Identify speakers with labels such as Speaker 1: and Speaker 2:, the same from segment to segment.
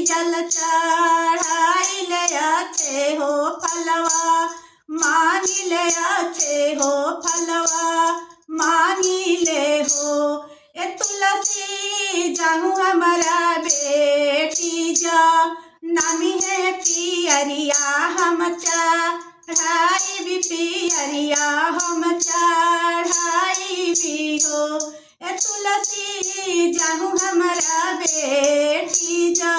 Speaker 1: जल चढ़ाई ले अच्छे हो फलवा, मांगी ले अच्छे हो फलवा, मांगी ले हो। ए तुलसी जाहू हमारा बेटी जा, नामी है पियरिया हम चढ़ाई भी, पियरिया हम चढ़ाई भी हो। ए तुलसी जाहू हमारा बेटी जा,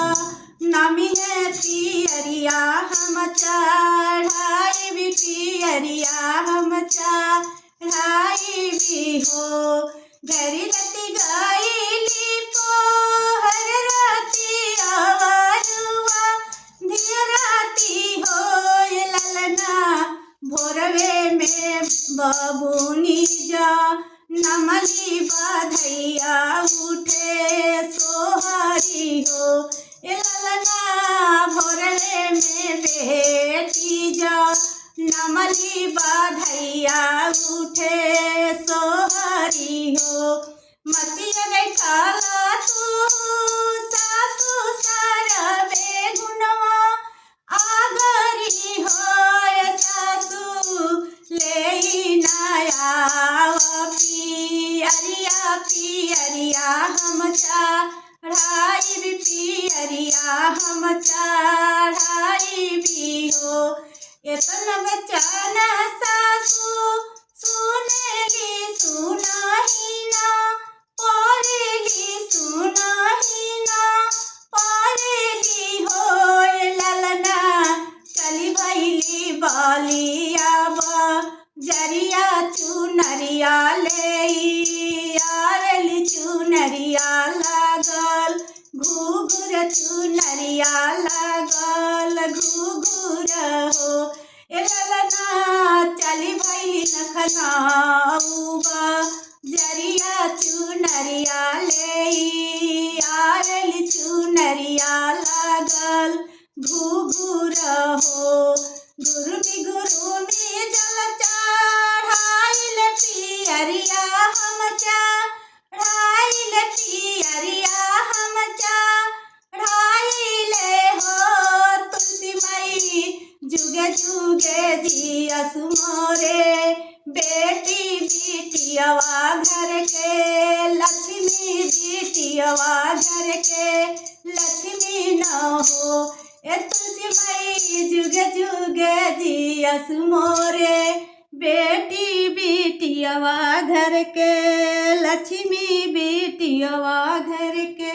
Speaker 1: नामी है पियरिया हम चढ़ाई भी, पियरिया हम चढ़ाई भी हो। घरी रति गायली पोहर राती आवारुआ, धिया राती हो ललना, भोरवे में बबुनी जा, नमली बधैया उठे सोहरी हो। ललना भोरवे में बेटी जा, नमली बधैया उठे सोहरी हो। मतिया बैठाला तू सासु सारबे गुनवा, आगरी हो सासु ले नया पियरिया, पियरिया हम चढ़ाई भी, पियरिया हम चढ़ाई भी हो। एतना बचना सासु सुनेली सुनाही ना, पढ़ेली सुनाही ना, पढ़ेली हो। ललना चली भैली बलिया जरिया, चुनरिया ले आवेली, चुनरिया लागल घुघुर, चुनरिया लागल घुघुर हो। ए ललना चली भैली लखनऊबा जरिया, चुनरिया ले आवेली, चुनरिया लागल घुघुर हो। गुरुमी जल चढ़ाइल पियरिया हम चढ़ाइल, पियरिया हम चढ़ाइल हो। तुलसी मई जुगे जुगे जियसु मोरे बेटी, बिटियवा घर के लक्ष्मी, बिटियवा घर के लक्ष्मी न हो। ए तुलसी मई जुगे जुगे जियसु मोरे बेटी, बिटियवा घर के लक्ष्मी, बिटियवा घर के।